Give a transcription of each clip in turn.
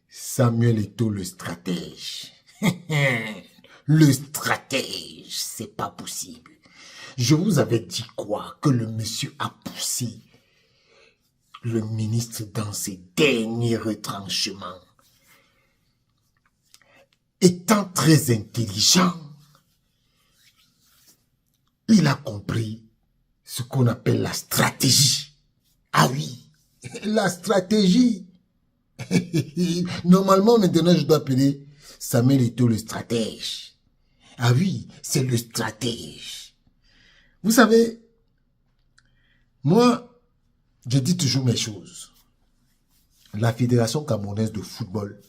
Samuel Eto'o, le stratège. Le stratège, c'est pas possible. Je vous avais dit quoi? Que le monsieur a poussé le ministre dans ses derniers retranchements. Étant très intelligent, il a compris ce qu'on appelle la stratégie. Ah oui, la stratégie. Normalement, maintenant, je dois appeler Samuel Eto'o le stratège. Ah oui, c'est le stratège. Vous savez, moi, je dis toujours mes choses. La Fédération camerounaise de football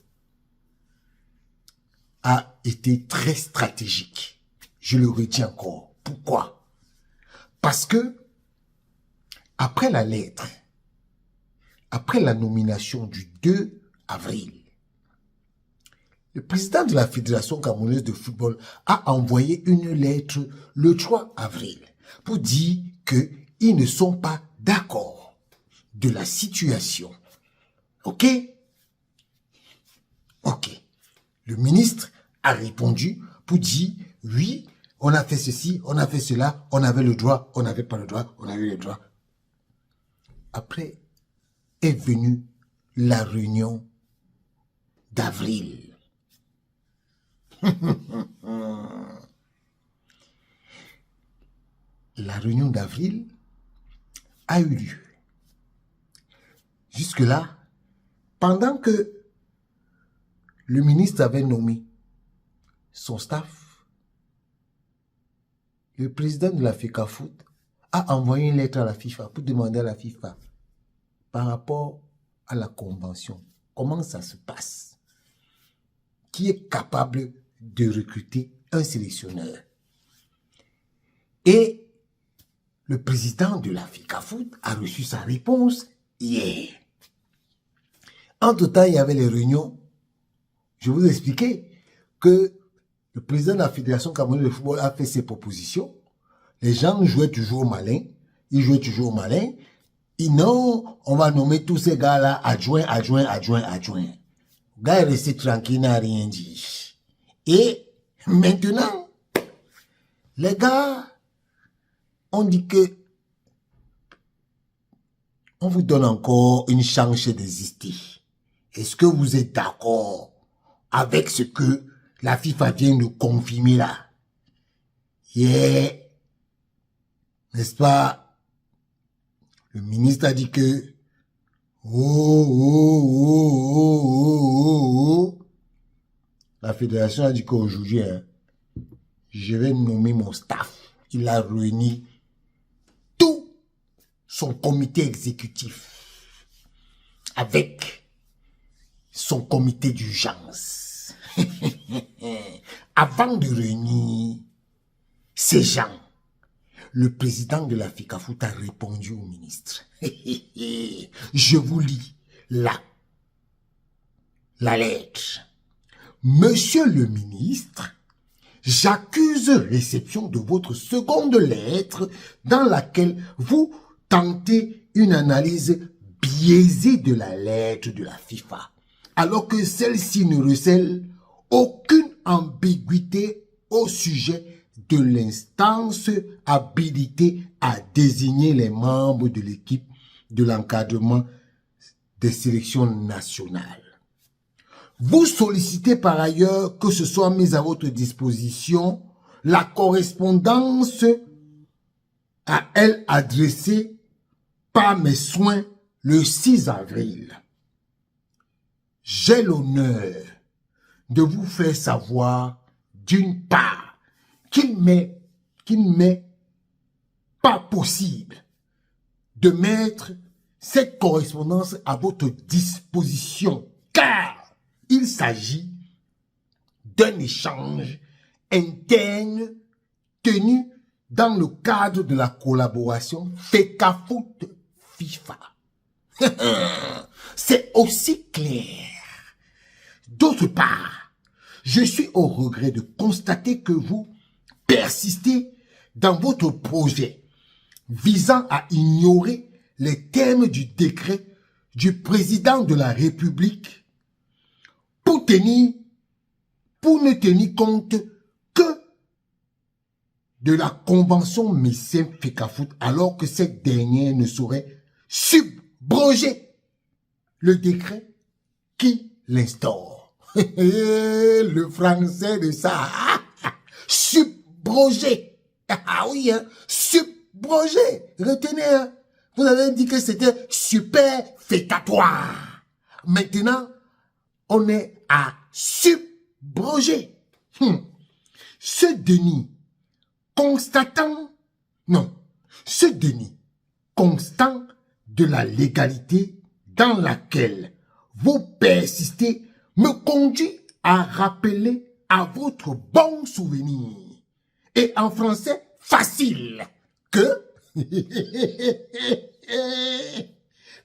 a été très stratégique. Je le redis encore. Pourquoi? Parce que, après la lettre, après la nomination du 2 avril, le président de la Fédération camerounaise de football a envoyé une lettre le 3 avril pour dire qu'ils ne sont pas d'accord de la situation. Ok? Ok. Le ministre a répondu pour dire, oui, on a fait ceci, on a fait cela, on avait le droit, on n'avait pas le droit, on avait le droit. Après est venue la réunion d'avril. La réunion d'avril a eu lieu. Jusque-là, pendant que le ministre avait nommé son staff, le président de la FECAFOOT a envoyé une lettre à la FIFA pour demander à la FIFA par rapport à la convention, comment ça se passe, qui est capable de recruter un sélectionneur. Et le président de la FECAFOOT a reçu sa réponse hier. Entre-temps, il y avait les réunions. Je vous ai expliqué que le président de la Fédération camerounaise de football a fait ses propositions. Les gens jouaient toujours malin. Ils jouaient toujours malin. Et non, on va nommer tous ces gars-là adjoints. Le gars est resté tranquille, n'a rien dit. Et maintenant, les gars, on dit que on vous donne encore une chance d'exister. Est-ce que vous êtes d'accord avec ce que la FIFA vient de confirmer là? Yeah. N'est-ce pas? Le ministre a dit que la fédération a dit qu'aujourd'hui, je vais nommer mon staff. Il a réuni tout son comité exécutif avec son comité d'urgence. Avant de réunir ces gens, le président de la FECAFOOT a répondu au ministre. Je vous lis la lettre. Monsieur le ministre, j'accuse réception de votre seconde lettre dans laquelle vous tentez une analyse biaisée de la lettre de la FIFA, alors que celle-ci ne recèle aucune ambiguïté au sujet de l'instance habilitée à désigner les membres de l'équipe de l'encadrement des sélections nationales. Vous sollicitez par ailleurs que ce soit mis à votre disposition la correspondance à elle adressée par mes soins le 6 avril. J'ai l'honneur de vous faire savoir d'une part qu'il ne m'est pas possible de mettre cette correspondance à votre disposition, car il s'agit d'un échange interne tenu dans le cadre de la collaboration FECAFOOT-FIFA. C'est aussi clair. D'autre part, je suis au regret de constater que vous persistez dans votre projet visant à ignorer les termes du décret du président de la République pour ne tenir compte que de la convention Mécène-Fecafoot, alors que cette dernière ne saurait subroger le décret qui l'instaure. Le français de ça, subroger. Ah oui, hein? Subroger. Retenez, hein? Vous avez dit que c'était superfétatoire. Maintenant, on est à subroger. Ce déni constant de la légalité dans laquelle vous persistez me conduit à rappeler à votre bon souvenir, et en français facile, que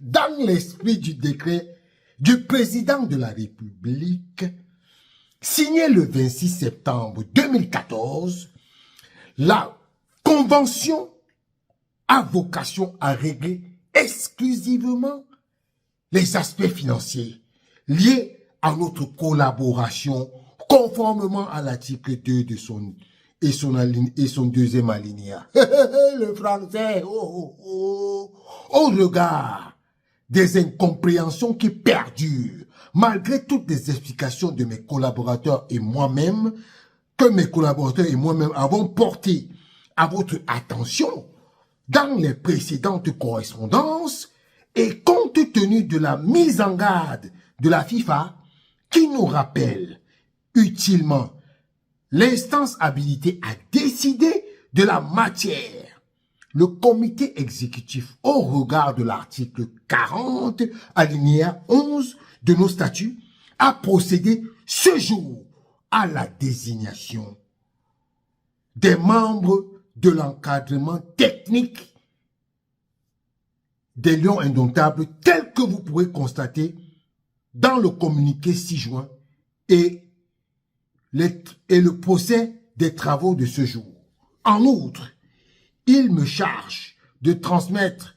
dans l'esprit du décret du président de la République, signé le 26 septembre 2014, la convention a vocation à régler exclusivement les aspects financiers liés à notre collaboration conformément à l'article 2 de son deuxième alinéa. Le français, au regard des incompréhensions qui perdurent, malgré toutes les explications de mes collaborateurs et moi-même, que mes collaborateurs et moi-même avons porté à votre attention dans les précédentes correspondances, et compte tenu de la mise en garde de la FIFA qui nous rappelle utilement l'instance habilitée à décider de la matière, le comité exécutif, au regard de l'article 40, alinéa 11 de nos statuts, a procédé ce jour à la désignation des membres de l'encadrement technique des Lions Indomptables, tel que vous pourrez constater dans le communiqué 6 juin et le procès des travaux de ce jour. En outre, il me charge de transmettre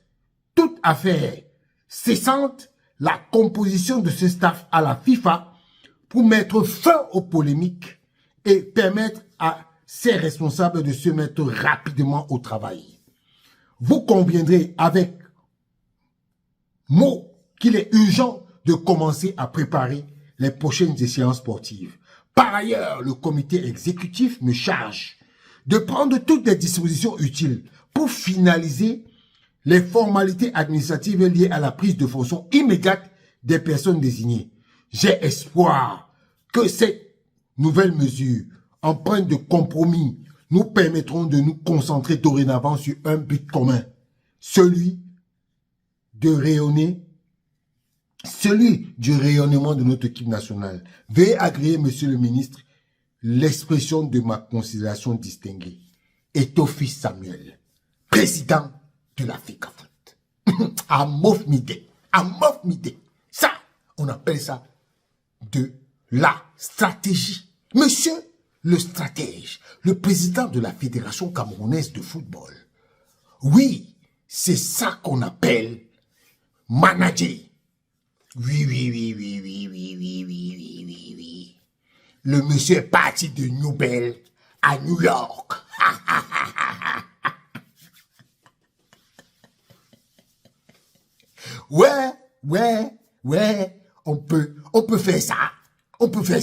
toute affaire cessante la composition de ce staff à la FIFA pour mettre fin aux polémiques et permettre à ses responsables de se mettre rapidement au travail. Vous conviendrez avec moi qu'il est urgent de commencer à préparer les prochaines échéances sportives. Par ailleurs, le comité exécutif me charge de prendre toutes les dispositions utiles pour finaliser les formalités administratives liées à la prise de fonction immédiate des personnes désignées. J'ai espoir que cette nouvelle mesure, empreinte de compromis, nous permettront de nous concentrer dorénavant sur un but commun, celui du rayonnement de notre équipe nationale. Veuillez agréer, monsieur le ministre, l'expression de ma considération distinguée. Etofi Samuel, président de la Fecafoot. Amofmide. Ça, on appelle ça de la stratégie. Monsieur le stratège, le président de la Fédération camerounaise de football. Oui, c'est ça qu'on appelle manager. Oui. Le monsieur est parti de Newbell à New York. Ouais. On peut faire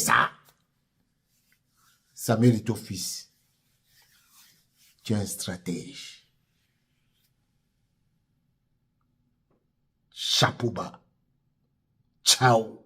ça. Samuel est ton fils. Tu es un stratège. Chapeau bas. Ciao.